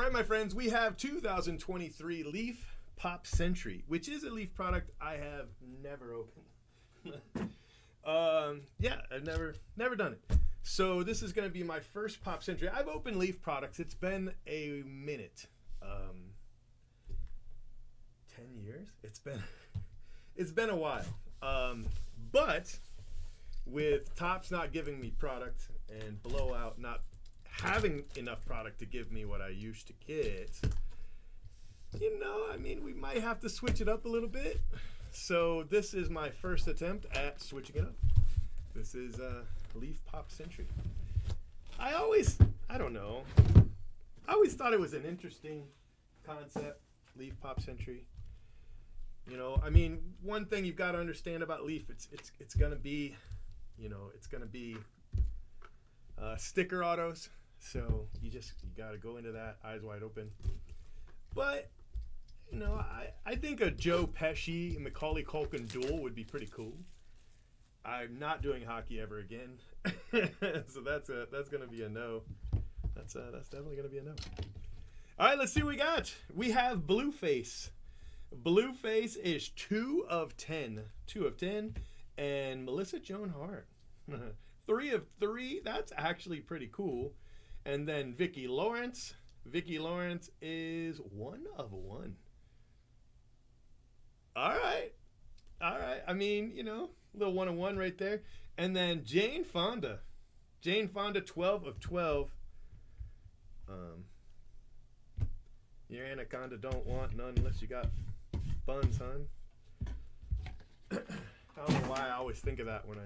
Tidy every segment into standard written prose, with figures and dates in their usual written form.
right, my friends, we have 2023 Leaf Pop Century, which is a Leaf product I have never opened. Yeah, I've never done it. So this is going to be my first Pop Century. I've opened Leaf products. It's been a minute. 10 years? It's been a while. But with Topps not giving me product and Blowout not having enough product to give me what I used to get, we might have to switch it up a little bit. So this is my first attempt at switching it up. This is Leaf Pop Century. I always thought it was an interesting concept, Leaf Pop Century. One thing you've got to understand about Leaf, it's gonna be, sticker autos. So you got to go into that eyes wide open. But I think a Joe Pesci and Macaulay Culkin duel would be pretty cool. I'm not doing hockey ever again, so that's gonna be a no. That's definitely gonna be a no. All right, let's see what we got. We have Blueface. Blueface is 2 of 10. 2 of 10, and Melissa Joan Hart. 3 of 3. That's actually pretty cool. And then Vicki Lawrence. Vicki Lawrence is 1 of 1. All right. Little 1 of 1 right there. And then Jane Fonda. Jane Fonda, 12 of 12. Your anaconda don't want none unless you got buns, hon. I don't know why I always think of that when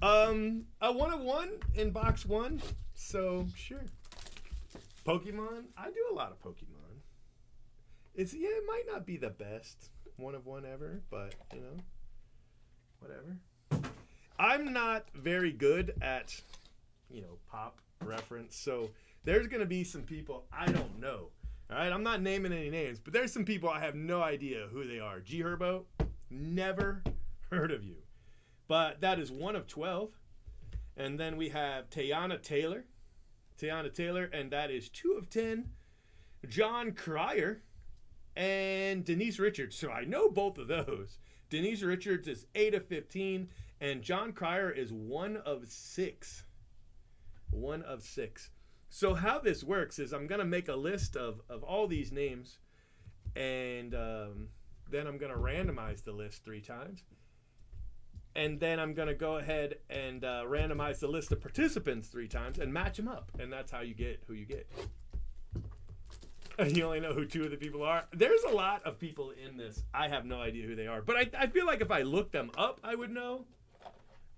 a 1 of 1 in box 1. So sure. Pokemon. I do a lot of Pokemon. It might not be the best 1 of 1 ever, but whatever. I'm not very good at pop reference, so there's gonna be some people I don't know. All right, I'm not naming any names, but there's some people I have no idea who they are. G Herbo, never heard of you, but that is 1 of 12. And then we have Teyana Taylor, and that is 2 of 10. John Cryer and Denise Richards. So I know both of those. Denise Richards is 8 of 15, and John Cryer is 1 of 6. 1 of 6. So how this works is I'm going to make a list of all these names, and then I'm going to randomize the list 3 times. And then I'm going to go ahead and randomize the list of participants 3 times and match them up. And that's how you get who you get. You only know who 2 of the people are. There's a lot of people in this. I have no idea who they are. But I feel like if I look them up, I would know,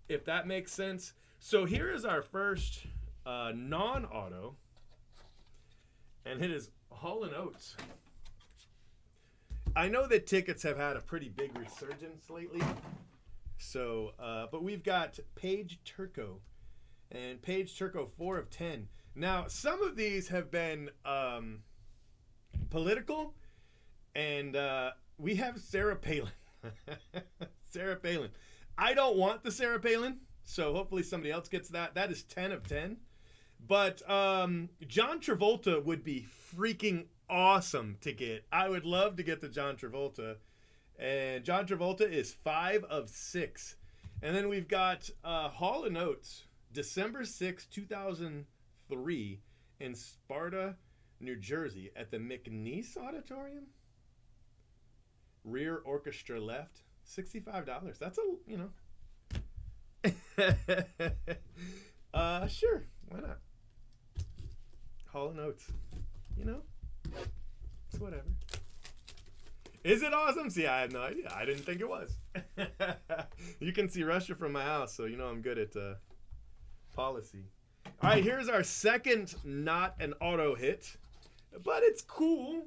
if that makes sense. So here is our first non-auto. And it is Hall & Oates. I know that tickets have had a pretty big resurgence lately. So, but we've got Paige Turco. And Paige Turco, 4 of 10. Now, some of these have been political, and we have Sarah Palin. Sarah Palin. I don't want the Sarah Palin, so hopefully somebody else gets that. That is 10 of 10. But John Travolta would be freaking awesome to get. I would love to get the John Travolta. And John Travolta is 5 of 6. And then we've got Hall & Oates, December 6, 2003, in Sparta, New Jersey, at the McNeese Auditorium. Rear orchestra left, $65. That's sure, why not? Hall & Oates, it's whatever. Is it awesome? See, I have no idea. I didn't think it was. You can see Russia from my house, so I'm good at policy. All right, here's our second not an auto hit, but it's cool.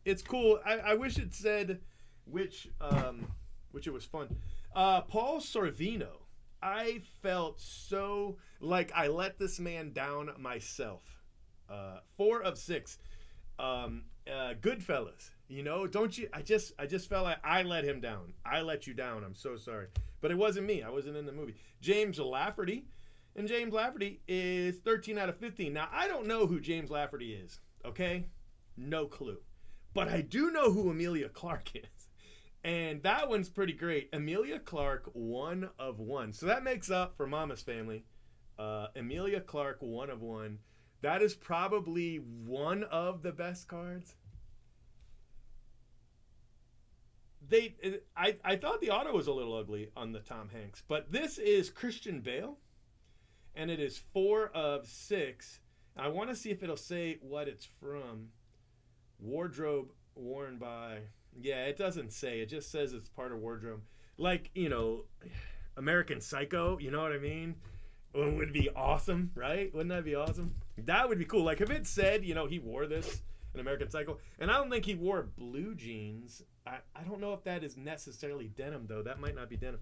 It's cool. I wish it said which it was fun. Paul Sorvino. I felt so like I let this man down myself. 4 of 6. Goodfellas. Don't you? I just felt like I let him down. I let you down. I'm so sorry. But it wasn't me. I wasn't in the movie. James Lafferty And James Lafferty is 13 out of 15. Now, I don't know who James Lafferty is, okay? No clue. But I do know who Amelia Clark is. And that one's pretty great. Amelia Clark, 1 of 1. So that makes up for Mama's Family. Amelia Clark, 1 of 1. That is probably one of the best cards. I thought the auto was a little ugly on the Tom Hanks, but this is Christian Bale, and it is 4 of 6. I want to see if it'll say what it's from. Wardrobe worn by. Yeah, it doesn't say. It just says it's part of wardrobe. Like, you know, American Psycho, you know what I mean? It would be awesome, right? Wouldn't that be awesome? That would be cool. Like, if it said, you know, he wore this in American Psycho, and I don't think he wore blue jeans. I don't know if that is necessarily denim, though. That might not be denim.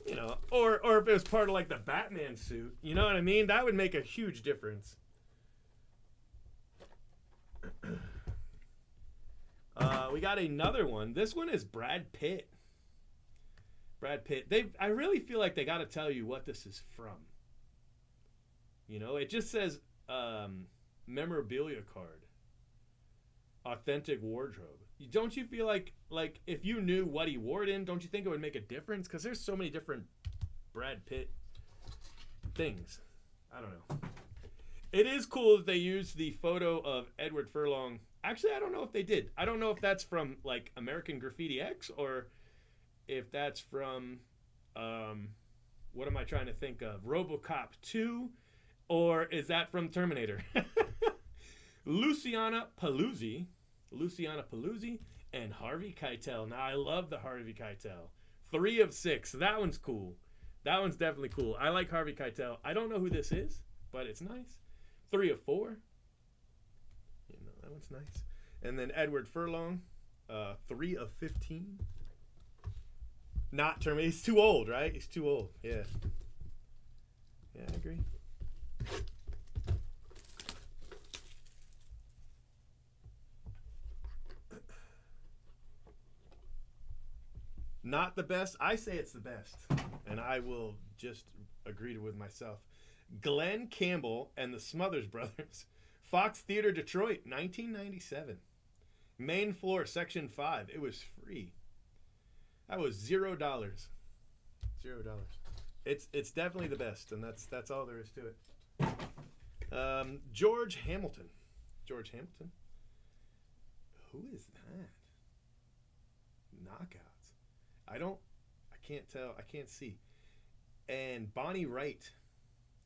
You know, or if it was part of, like, the Batman suit. You know what I mean? That would make a huge difference. We got another one. This one is Brad Pitt. Brad Pitt. I really feel like they got to tell you what this is from. You know, it just says memorabilia card. Authentic wardrobe. Don't you feel like if you knew what he wore it in, don't you think it would make a difference? Because there's so many different Brad Pitt things. I don't know. It is cool that they used the photo of Edward Furlong. Actually, I don't know if they did. I don't know if that's from, like, American Graffiti X or if that's from, what am I trying to think of? RoboCop 2, or is that from Terminator? Luciana Paluzzi, and Harvey Keitel. Now, I love the Harvey Keitel. 3 of 6. That one's cool. That one's definitely cool. I like Harvey Keitel. I don't know who this is, but it's nice. 3 of 4. You know, that one's nice. And then Edward Furlong, 3 of 15. Not Terminator. He's too old, right? He's too old. Yeah. Yeah, I agree. Not the best. I say it's the best. And I will just agree with myself. Glenn Campbell and the Smothers Brothers. Fox Theater, Detroit, 1997. Main floor, section 5. It was free. That was $0. $0. It's definitely the best, and that's all there is to it. George Hamilton. George Hamilton. Who is that? Knockouts. I can't tell. I can't see. And Bonnie Wright.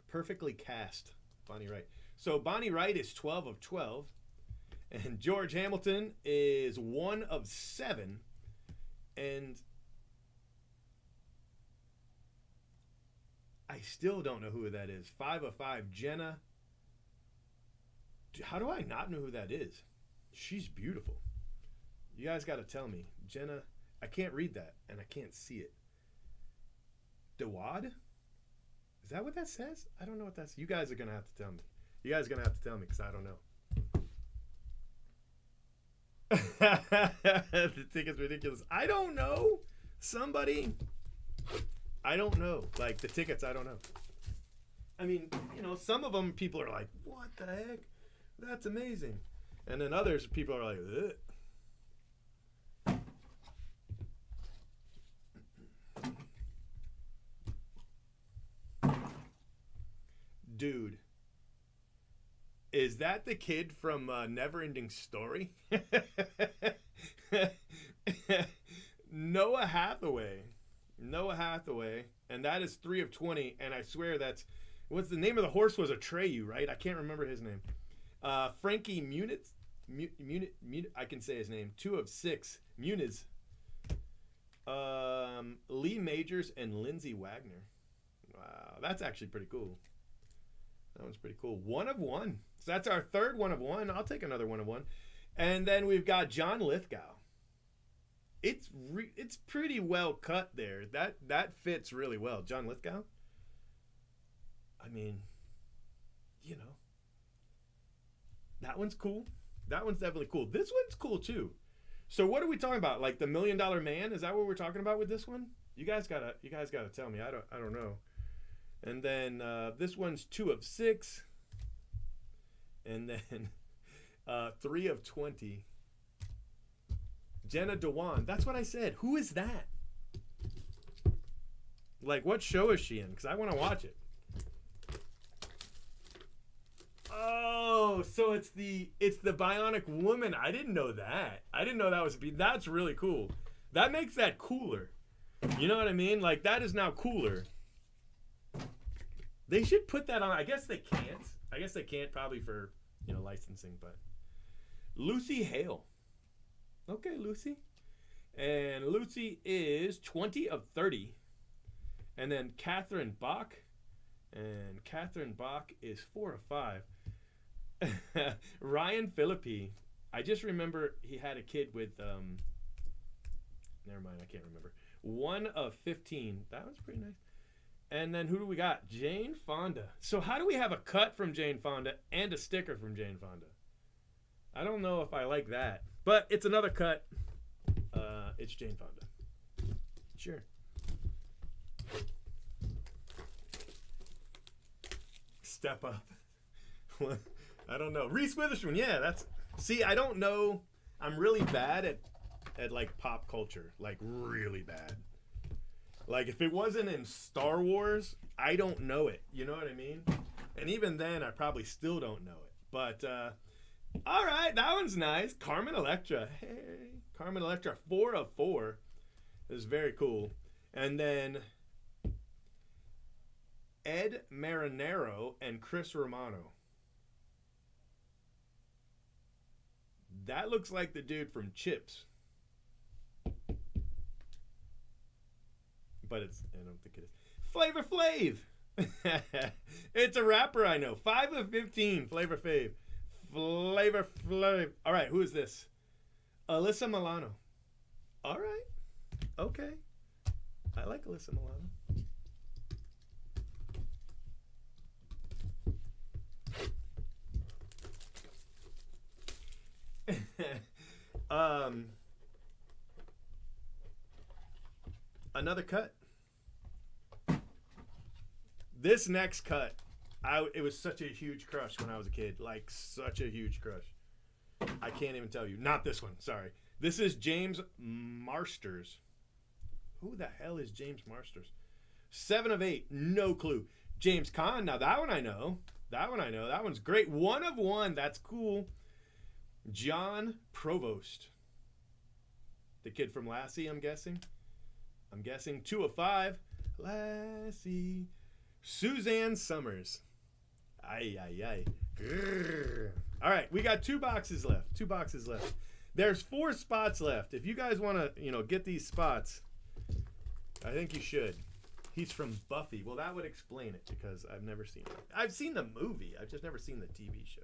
Perfectly cast. Bonnie Wright. So Bonnie Wright is 12 of 12. And George Hamilton is 1 of 7. And I still don't know who that is. 5 of 5. Jenna. How do I not know who that is? She's beautiful. You guys got to tell me. Jenna. I can't read that, and I can't see it. Dewad? Is that what that says? I don't know what that's. You guys are going to have to tell me. You guys are going to have to tell me because I don't know. The ticket's ridiculous. I don't know. Somebody. I don't know. Like, the tickets, I don't know. I mean, you know, some of them people are like, what the heck? That's amazing. And then others, people are like, ugh. Dude, is that the kid from Neverending Story? Noah Hathaway, and that is 3 of 20. And I swear that's what's the name of the horse was Atreyu, right? I can't remember his name. Frankie Muniz, I can say his name. 2 of 6. Muniz. Lee Majors and Lindsay Wagner. Wow, that's actually pretty cool. That one's pretty cool. 1 of 1. So that's our third 1 of 1. I'll take another 1 of 1. And then we've got John Lithgow. It's pretty well cut there. That fits really well. John Lithgow. I mean, you know. That one's cool. That one's definitely cool. This one's cool too. So what are we talking about? Like the $1 Million Man? Is that what we're talking about with this one? You guys gotta tell me. I don't know. And then this one's 2 of 6. And then 3 of 20. Jenna Dewan. That's what I said. Who is that? Like, what show is she in? Because I want to watch it. Oh, so it's the Bionic Woman. I didn't know that. I didn't know that was. That's really cool. That makes that cooler. You know what I mean? Like, that is now cooler. They should put that on. I guess they can't. I guess they can't probably for, licensing, but Lucy Hale. Okay, Lucy. And Lucy is 20 of 30. And then Catherine Bach. And Catherine Bach is 4 of 5. Ryan Philippi. I just remember he had a kid with, never mind, I can't remember. 1 of 15. That was pretty nice. And then who do we got? Jane Fonda. So how do we have a cut from Jane Fonda and a sticker from Jane Fonda? I don't know if I like that. But it's another cut. It's Jane Fonda. Sure. Step up. I don't know. Reese Witherspoon. Yeah, that's... See, I don't know. I'm really bad at like pop culture. Like really bad. Like if it wasn't in Star Wars, I don't know it. You know what I mean? And even then, I probably still don't know it. But, all right, that one's nice. Carmen Electra. Hey, Carmen Electra, 4 of 4. This is very cool. And then Ed Marinero and Chris Romano. That looks like the dude from Chips. But I don't think it is. Flavor Flav. It's a rapper I know. 5 of 15. Flavor Flav. Flavor Flav. All right, who is this? Alyssa Milano. All right. Okay. I like Alyssa Milano. Another cut. This next cut, it was such a huge crush when I was a kid. Like, such a huge crush. I can't even tell you. Not this one, sorry. This is James Marsters. Who the hell is James Marsters? 7 of 8, no clue. James Caan, now that one I know. That one's great. 1 of 1, that's cool. John Provost. The kid from Lassie, I'm guessing. 2 of 5. Lassie. Suzanne Summers. Ay. Grrr. All right, we got 2 boxes left. There's 4 spots left. If you guys want to, get these spots, I think you should. He's from Buffy. Well, that would explain it because I've never seen it. I've seen the movie. I've just never seen the TV show.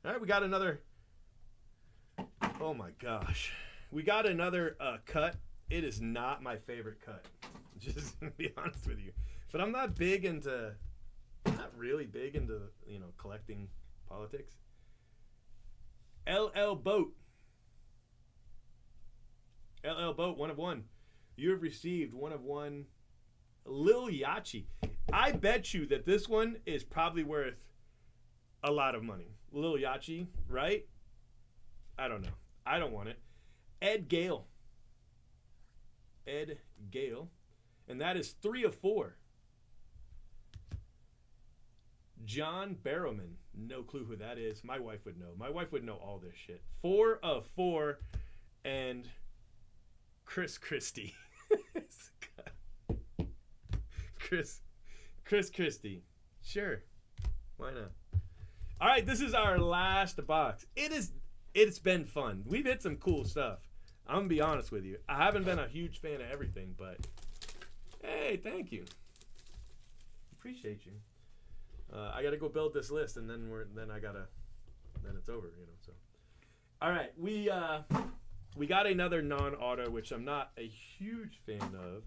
All right, we got another. Oh my gosh. We got another cut. It is not my favorite cut. Just to be honest with you. But I'm not really big into, collecting politics. LL Boat. 1 of 1. You have received 1 of 1. Lil Yachty. I bet you that this one is probably worth a lot of money. Lil Yachty, right? I don't know. I don't want it. Ed Gale. And that is 3 of 4. John Barrowman. No clue who that is. My wife would know. My wife would know all this shit. 4 of 4. And Chris Christie. Chris Christie. Sure. Why not? All right, this is our last box. It's been fun. We've hit some cool stuff. I'm going to be honest with you. I haven't been a huge fan of everything, but hey, thank you. Appreciate you. I got to go build this list, and then it's over, so. All right, we got another non-auto, which I'm not a huge fan of,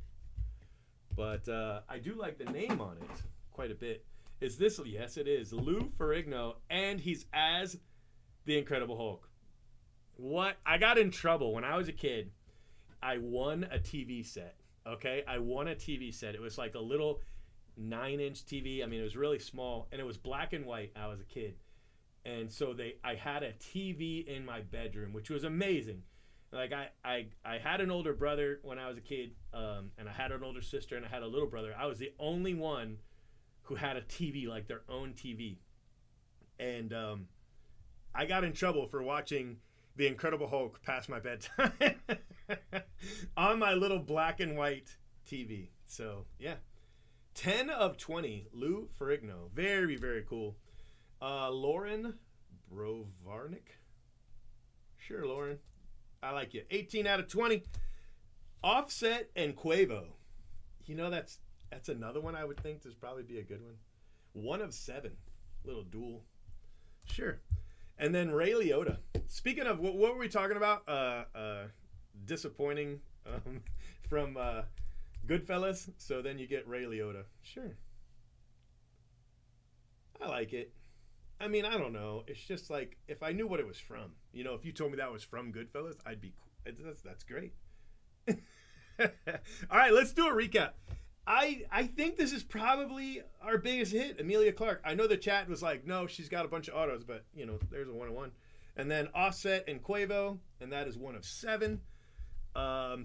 but I do like the name on it quite a bit. Is this? Yes, it is. Lou Ferrigno, and he's as the Incredible Hulk. What? I got in trouble when I was a kid. I won a TV set. Okay, I won a TV set. It was like a little 9-inch TV. I mean, it was really small, and it was black and white. I was a kid, and so I had a TV in my bedroom, which was amazing. Like I had an older brother when I was a kid, and I had an older sister, and I had a little brother. I was the only one who had a TV, like their own TV, and I got in trouble for watching The Incredible Hulk past my bedtime on my little black and white TV. So yeah, 10 of 20. Lou Ferrigno, very very cool. Lauren Brovarnik, sure Lauren. I like you. 18 out of 20. Offset and Quavo. You know, that's another one I would think this probably be a good one. 1 of 7. Little duel. Sure. And then Ray Liotta. Speaking of, what were we talking about? Disappointing from Goodfellas. So then you get Ray Liotta. Sure. I like it. I mean, I don't know. It's just like, if I knew what it was from, you know, if you told me that was from Goodfellas, I'd be, that's great. All right, let's do a recap. I think this is probably our biggest hit, Emilia Clarke. I know the chat was like, no, she's got a bunch of autos, but, you know, there's a 1-1. And then Offset and Quavo, and that is 1 of 7.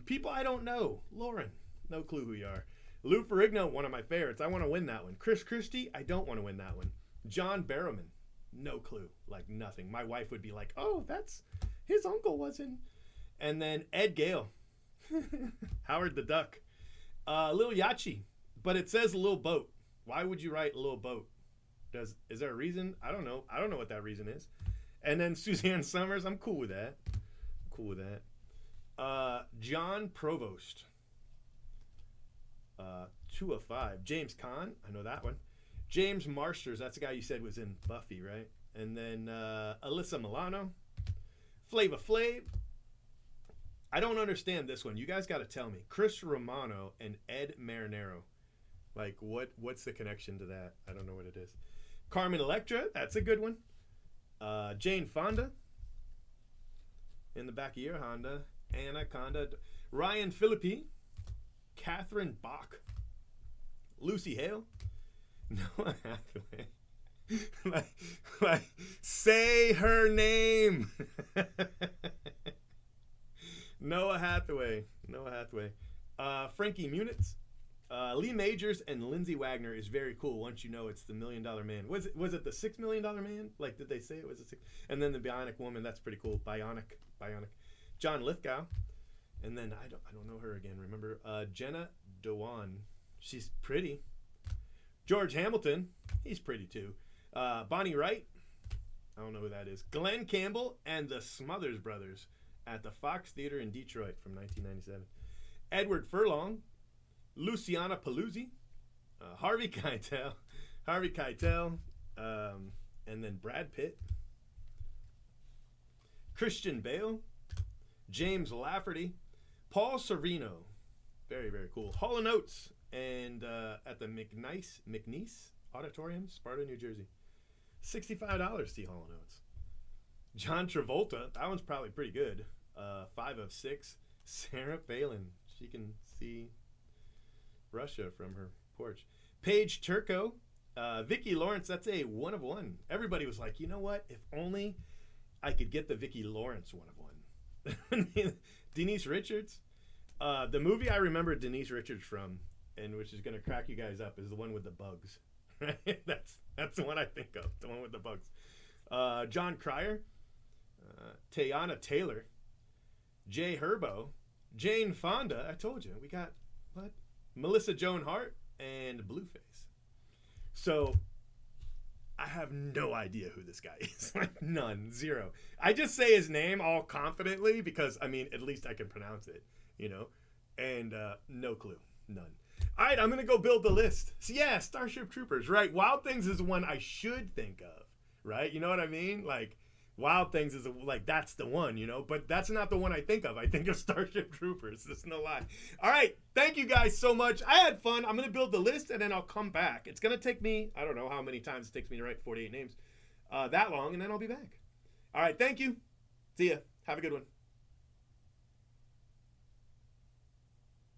People I don't know. Lauren, no clue who you are. Lou Ferrigno, one of my favorites. I want to win that one. Chris Christie, I don't want to win that one. John Barrowman, no clue, like nothing. My wife would be like, oh, that's his uncle was in. And then Ed Gale, Howard the Duck, Lil Yachty, but it says Lil Boat. Why would you write Lil Boat? Is there a reason? I don't know. I don't know what that reason is. And then Suzanne Summers, I'm cool with that. John Provost, 2 of 5. James Caan, I know that one. James Marsters, that's the guy you said was in Buffy, right? And then Alyssa Milano, Flava Flav. I don't understand this one. You guys got to tell me. Chris Romano and Ed Marinero. Like, what's the connection to that? I don't know what it is. Carmen Electra, that's a good one. Jane Fonda, in the back of your Honda. Anaconda. Ryan Philippi. Catherine Bach. Lucy Hale. Noah Hathaway. like, say her name. Noah Hathaway. Frankie Muniz. Lee Majors and Lindsay Wagner is very cool once you know it's the $1 Million Man. Was it the $6 Million Man? Like, did they say it was a 6? And then the Bionic Woman, that's pretty cool. Bionic. John Lithgow. And then I don't know her again, remember? Jenna Dewan. She's pretty. George Hamilton, he's pretty too. Bonnie Wright, I don't know who that is. Glenn Campbell and the Smothers Brothers at the Fox Theater in Detroit from 1997. Edward Furlong, Luciana Paluzzi, Harvey Keitel, and then Brad Pitt, Christian Bale, James Lafferty, Paul Sorvino, very, very cool. Hall & Oates, and at the McNeese Auditorium, Sparta, New Jersey. $65 to see Hall & Oates. John Travolta, that one's probably pretty good. 5 of 6. Sarah Palin, she can see Russia from her porch. Paige Turco, Vicki Lawrence, that's a 1 of 1. Everybody was like, you know what? If only I could get the Vicki Lawrence 1 of 1. Denise Richards. The movie I remember Denise Richards from, and which is going to crack you guys up, is the one with the bugs. Right? That's the one I think of, the one with the bugs. John Cryer, Teyana Taylor, Jay Herbo, Jane Fonda. I told you we got what? Melissa Joan Hart and Blueface. So I have no idea who this guy is. Like, none, zero. I just say his name all confidently because I mean at least I can pronounce it, you know, and no clue, none. All right, I'm gonna go build the list. So yeah, Starship Troopers, right? Wild Things is one I should think of, right? You know what I mean? Like, Wild Things is like that's the one, you know, but that's not the one I think of. I think of Starship Troopers. There's no lie. All right, thank you guys so much. I had fun. I'm gonna build the list and then I'll come back. It's gonna take me, I don't know how many times it takes me to write 48 names, that long, and then I'll be back. All right, thank you. See ya. Have a good one.